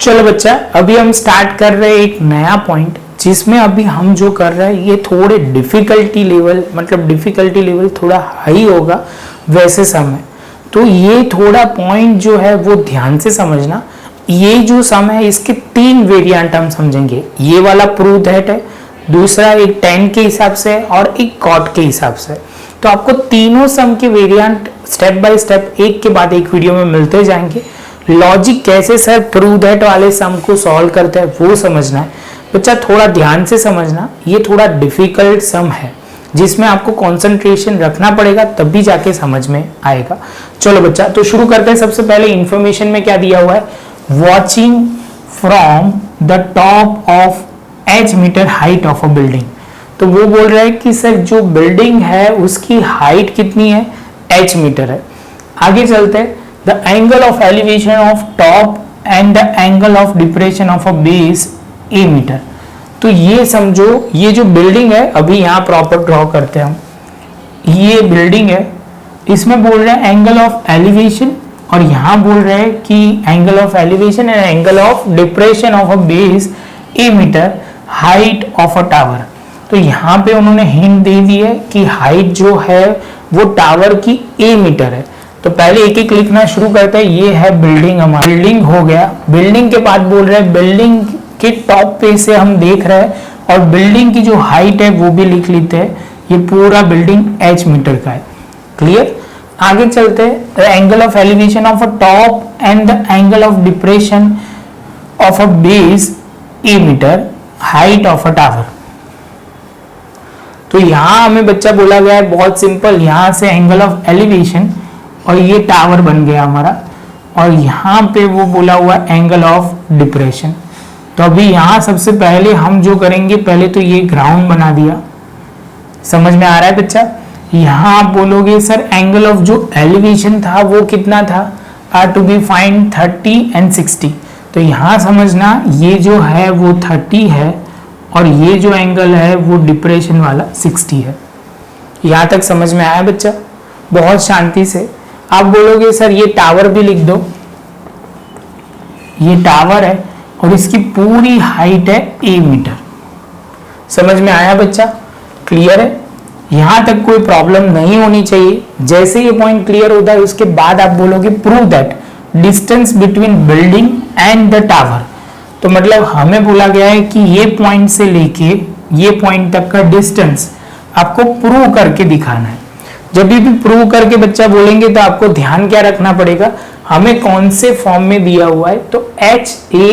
चलो बच्चा, अभी हम स्टार्ट कर रहे हैं एक नया पॉइंट, जिसमें अभी हम जो कर रहे हैं ये थोड़े डिफिकल्टी लेवल थोड़ा हाई होगा वैसे समय। तो ये थोड़ा पॉइंट जो है वो ध्यान से समझना। ये जो सम है इसके 3 वेरिएंट हम समझेंगे। ये वाला प्रूव दैट है, दूसरा एक tan के हिसाब से है और एक cot के हिसाब से। तो आपको तीनों सम के वेरिएंट स्टेप बाय स्टेप एक के बाद एक वीडियो में मिलते जाएंगे। लॉजिक कैसे सर प्रूव दैट वाले सम को सॉल्व करते हैं वो समझना है बच्चा, थोड़ा ध्यान से समझना। ये थोड़ा डिफिकल्ट सम है जिसमें आपको कंसंट्रेशन रखना पड़ेगा, तभी जाके समझ में आएगा। चलो बच्चा, तो शुरू करते हैं। सबसे पहले इंफॉर्मेशन में क्या दिया हुआ है, watching from the top of h metre height of a building. तो वो बोल रहा है कि सर जो बिल्डिंग है उसकी हाइट कितनी है, h मीटर है। आगे चलते हैं, the angle of elevation of top and the angle of depression of a base a metre. तो ये समझो, ये जो बिल्डिंग है अभी यहाँ प्रॉपर ड्रॉ करते हैं हम। ये बिल्डिंग है, इसमें बोल रहे हैं एंगल ऑफ एलिवेशन, और यहाँ बोल रहे हैं कि angle of elevation and angle of depression of a base a metre height of a tower. तो यहाँ पे उन्होंने हिंट दे दी है कि हाइट जो है वो टावर की a मीटर है। तो पहले एक एक लिखना शुरू करते हैं। ये है बिल्डिंग, हमारा बिल्डिंग हो गया। बिल्डिंग के बाद बोल रहे हैं बिल्डिंग के टॉप पे से हम देख रहे हैं, और बिल्डिंग की जो हाइट है वो भी लिख लेते हैं। ये पूरा बिल्डिंग h मीटर का है। क्लियर? आगे चलते हैं, angle of elevation of a top and the angle of depression of a base a metre height of a tower. तो यहां हमें बच्चा बोला गया है बहुत सिंपल, यहां से एंगल ऑफ एलिवेशन और ये टावर बन गया हमारा, और यहां पे वो बोला हुआ एंगल ऑफ डिप्रेशन। तो अभी यहां सबसे पहले हम जो करेंगे, पहले तो ये ग्राउंड बना दिया। समझ में आ रहा है बच्चा? यहां आप बोलोगे सर एंगल ऑफ जो एलिवेशन था वो कितना था, are to be find 30 and 60। तो यहां समझना ये जो है वो 30 है और ये जो एंगल है वो डिप्रेशन वाला 60 है। यहां तक समझ में आया बच्चा? बहुत शांति से। आप बोलोगे सर ये टावर भी लिख दो, ये टावर है और इसकी पूरी हाइट है a मीटर। समझ में आया बच्चा? क्लियर है? यहां तक कोई प्रॉब्लम नहीं होनी चाहिए। जैसे ये पॉइंट क्लियर होता है उसके बाद आप बोलोगे prove that distance between building and the tower. तो मतलब हमें बोला गया है कि ये पॉइंट से लेके ये पॉइंट तक का डिस्टेंस आपको प्रूव करके दिखाना है। जब भी प्रूव करके बच्चा बोलेंगे तो आपको ध्यान क्या रखना पड़ेगा, हमें कौन से फॉर्म में दिया हुआ है, तो h a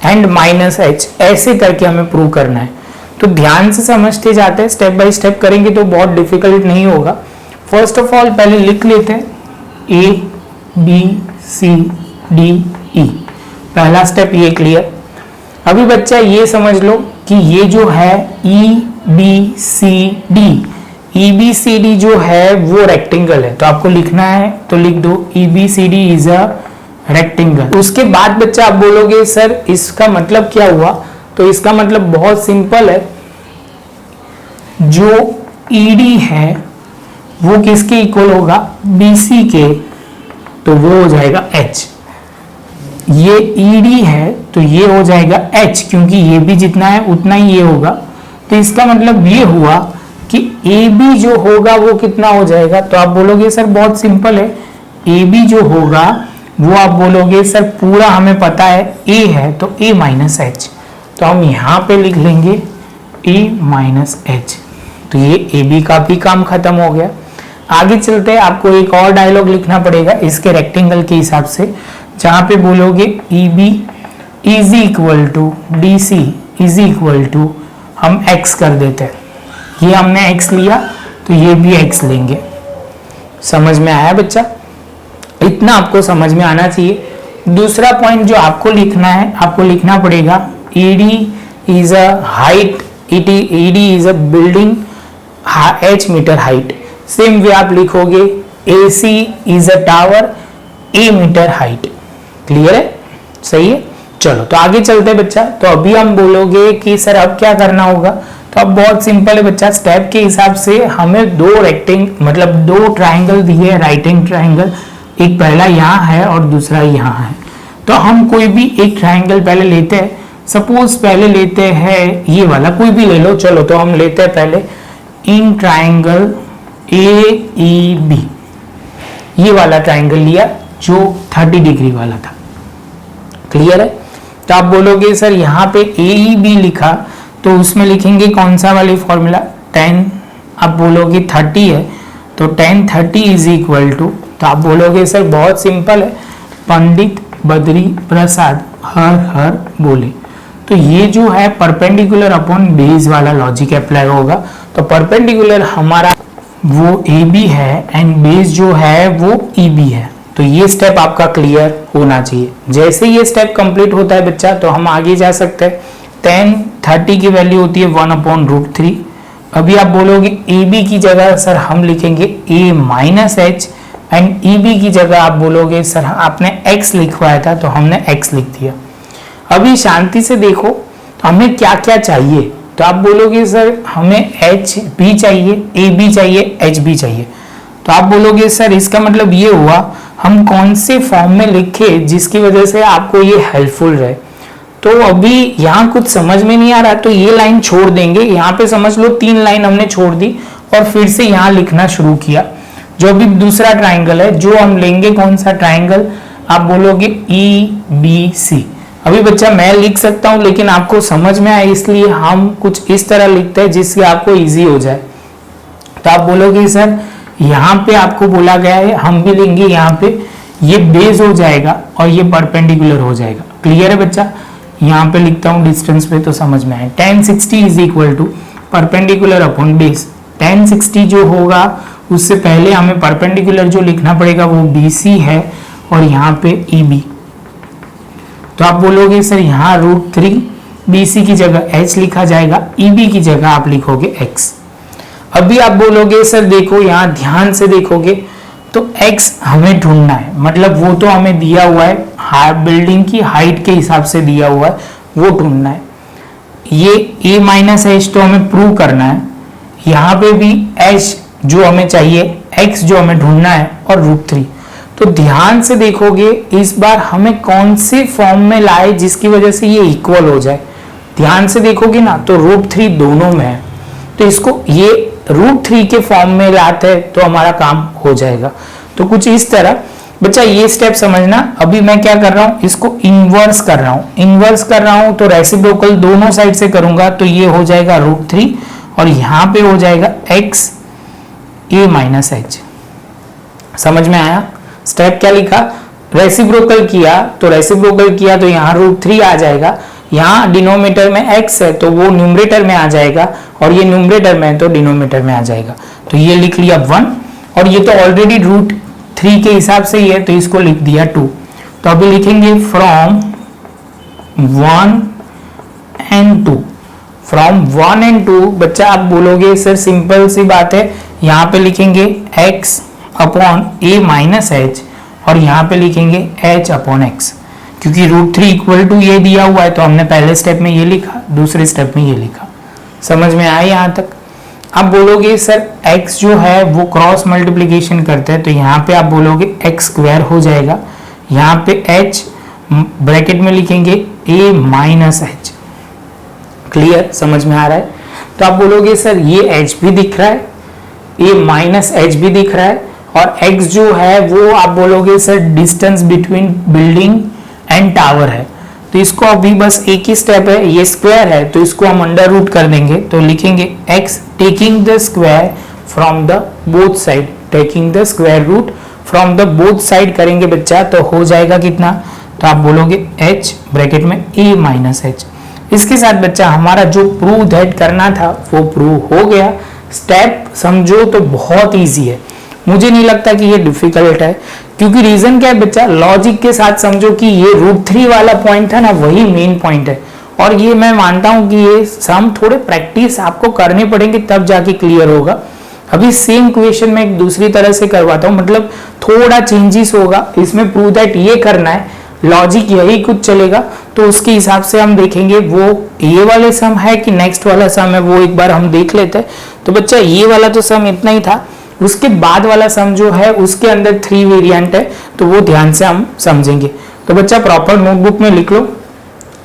एंड -h ऐसे करके हमें प्रूव करना है। तो ध्यान से समझते जाते हैं, स्टेप बाय स्टेप करेंगे तो बहुत डिफिकल्ट नहीं होगा। फर्स्ट ऑफ ऑल पहले लिख लेते हैं a b c d e, पहला स्टेप ये क्लियर। अभी बच्चा ये समझ लो कि ये जो है e b c d, e b c d जो है वो रेक्टेंगल है, तो आपको लिखना है तो लिख दो e b c d is a rectangle. उसके बाद बच्चा आप बोलोगे सर इसका मतलब क्या हुआ, तो इसका मतलब बहुत सिंपल है, जो ED है वो किसके इक्वल होगा, BC के, तो वो हो जाएगा H। ये ED है तो ये हो जाएगा H, क्योंकि ये भी जितना है उतना ही ये होगा। तो इसका मतलब ये हुआ कि AB जो होगा वो कितना हो जाएगा, तो आप बोलोगे सर बहुत सिंपल है, AB जो होगा वो आप बोलोगे सर पूरा हमें पता है A है तो A माइनस H, तो हम यहाँ पे लिख लेंगे A माइनस H। तो ये AB का भी काम खत्म हो गया। आगे चलते हैं, आपको एक और डायलॉग लिखना पड़ेगा इसके रेक्टेंगल के हिसाब से, जहाँ पे बोलोगे EB is equal to DC is equal to, हम X कर देते हैं, ये हमने X लिया तो ये भी X लेंगे। समझ में आया बच्चा? इतना आपको समझ में आना चाहिए। दूसरा पॉइंट जो आपको लिखना है, आपको लिखना पड़ेगा ED is a height, ED is a building h metre height. Same way आप लिखोगे AC is a tower a metre height. Clear है? सही है? चलो तो आगे चलते हैं बच्चा। तो अभी हम बोलोगे कि सर अब क्या करना होगा, तो अब बहुत सिंपल है बच्चा, स्टेप के हिसाब से हमें दो ट्राइंगल दिए, राइट एंगल ट्राइंगल, एक पहला यहाँ है और दूसरा यहाँ है। तो हम कोई भी एक ट्राइंगल पहले लेते हैं, सपोज पहले लेते हैं ये वाला, कोई भी ले लो, चलो तो हम लेते हैं पहले इन ट्राइंगल AEB, ये वाला ट्राइंगल लिया जो 30 डिग्री वाला था। क्लियर है? तो आप बोलोगे सर यहाँ पे AEB लिखा तो उसमें लिखेंगे कौन सा वाली फॉर्मूला, tan, आप बोलोगे 30 है तो tan 30 इज इक्वल टू, तो आप बोलोगे सर बहुत सिंपल है, पंडित बद्री प्रसाद हर हर बोले। तो ये जो है परपेंडिकुलर अपॉन बेस वाला लॉजिक अप्लाई होगा। तो परपेंडिकुलर हमारा वो AB है एंड बेस जो है वो EB है। तो ये स्टेप आपका क्लियर होना चाहिए। जैसे ये स्टेप कंप्लीट होता है बच्चा तो हम आगे जा सकते हैं। tan 30 की वैल्यू होती है 1/√3। अभी आप बोलोगे AB की जगह सर हम लिखेंगे A minus H and EB की जगह आप बोलोगे सर आपने X लिखवाया था तो हमने X लिख दिया। अभी शांति से देखो तो हमें क्या क्या चाहिए, तो आप बोलोगे सर हमें HB चाहिए, AB चाहिए, HB चाहिए। तो आप बोलोगे सर इसका मतलब ये हुआ हम कौन से फॉर्म में लिखे जिसकी वजह से आपको ये हेल्पफुल रहे। तो अभी यहाँ कुछ समझ में नहीं आ रहा तो ये लाइन छोड़ देंगे, यहाँ पे समझ लो 3 लाइन हमने छोड़ दी और फिर से यहाँ लिखना शुरू किया। जो भी दूसरा ट्राइंगल है जो हम लेंगे, कौन सा ट्राइंगल, आप बोलोगे EBC। अभी बच्चा मैं लिख सकता हूं लेकिन आपको समझ में आए इसलिए हम कुछ इस तरह लिखते हैं जिससे आपको इजी हो जाए। तो आप बोलोगे सर यहाँ पे आपको बोला गया है, हम भी लेंगे यहाँ पे, ये बेस हो जाएगा और ये परपेंडिकुलर हो जाएगा। क्लियर है बच्चा? यहाँ पे लिखता हूँ डिस्टेंस पे तो समझ में आए। tan 60 is equal to perpendicular upon base. tan 60 जो होगा उससे पहले हमें परपेंडिकुलर जो लिखना पड़ेगा वो BC है और यहाँ पे EB। तो आप बोलोगे सर यहाँ √3, BC की जगह H लिखा जाएगा, EB की जगह आप लिखोगे X। अभी आप बोलोगे सर देखो यहाँ ध्यान से देखोगे तो X हमें ढूंढना है, मतलब वो तो हमें दिया हुआ है, बिल्डिंग की हाइट के हिसाब से दिया हुआ है, वो ढूंढना है। ये A माइनस H तो हमें प्रूव करना है, यहाँ पे भी H जो हमें चाहिए, X जो हमें ढूंढना है और √3। तो ध्यान से देखोगे इस बार हमें कौन से फॉर्म में लाए जिसकी वजह से ये इक्वल हो जाए। ध्यान से देखोगे ना तो √3 दोनों में है, तो इसको ये √3 के फॉर्म में लाते हैं तो हमारा काम हो जाएगा। तो कुछ इस तरह बच्चा ये स्टेप समझना। अभी मैं क्या कर रहा हूँ, इसको इनवर्स कर रहा हूँ। इनवर्स कर रहा हूँ तो रेसिप्रोकल दोनों साइड से करूंगा तो ये हो जाएगा √3 और यहाँ पे हो जाएगा X A माइनस H। समझ में आया? स्टेप क्या लिखा, रेसिप्रोकल किया तो यहाँ √3 आ जाएगा, यहाँ डिनोमिनेटर में X है तो वो न्यूमरेटर में आ जाएगा और ये न्यूमरेटर में है तो डिनोमिनेटर में आ जाएगा। तो ये लिख लिया 1 और ये तो ऑलरेडी √3 के हिसाब से ही है तो इसको लिख दिया 2। तो अभी लिखेंगे फ्रॉम 1 and 2। फ्रॉम 1 and 2 बच्चा आप बोलोगे सर सिंपल सी बात है, यहाँ पे लिखेंगे X upon A minus H और यहाँ पे लिखेंगे H अपॉन X, क्योंकि √3 इक्वल टू ये दिया हुआ है तो हमने पहले स्टेप में ये लिखा, दूसरे स्टेप में ये लिखा। समझ में आया यहाँ तक? आप बोलोगे सर X जो है वो क्रॉस मल्टीप्लिकेशन करते हैं तो यहाँ पे आप बोलोगे x² हो जाएगा, यहाँ पे H ब्रैकेट में लिखेंगे A माइनस H। क्लियर? समझ में आ रहा है? तो आप बोलोगे सर ये H भी दिख रहा है, A माइनस H भी दिख रहा है और X जो है वो आप बोलोगे sir distance between building and tower है। तो इसको अभी बस एक ही स्टेप है, ये स्क्वायर है तो इसको हम अंडर रूट कर देंगे तो लिखेंगे X taking the square from the both side, taking the square root from the both side करेंगे बच्चा तो हो जाएगा कितना, तो आप बोलोगे H ब्रैकेट में A माइनस H। इसके साथ बच्चा हमारा जो प्रूव दैट करना था वो प्रूव हो गया। स्टेप समझो तो बहुत इजी है, मुझे नहीं लगता कि ये डिफिकल्ट है, क्योंकि रीजन क्या है बच्चा, लॉजिक के साथ समझो कि ये √3 वाला पॉइंट था ना वही मेन पॉइंट है और ये मैं मानता हूं कि ये सम थोड़े प्रैक्टिस आपको करने पड़ेंगे तब जाके क्लियर होगा। अभी सेम क्वेश्चन में एक दूसरी तरह से करवाता हूं, मतलब थोड़ा चेंजेस होगा इसमें, प्रूव दैट ये करना है, लॉजिक यही कुछ चलेगा तो उसके हिसाब से हम देखेंगे वो ये वाले सम है कि नेक्स्ट वाला सम है, वो एक बार हम देख लेते हैं। तो बच्चा ये वाला तो सम इतना ही था, उसके बाद वाला सम जो है उसके अंदर 3 वेरिएंट है तो वो ध्यान से हम समझेंगे। तो बच्चा प्रॉपर नोटबुक में लिख लो,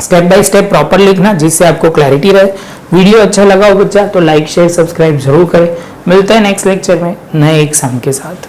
स्टेप बाय स्टेप प्रॉपर लिखना, जिससे आपको क्लैरिटी रहे। वीडियो अच्छा लगा हो बच्चा तो लाइक शेयर सब्सक्राइब जरूर करें। मिलते हैं नेक्स्ट लेक्चर में नए एग्जाम के साथ।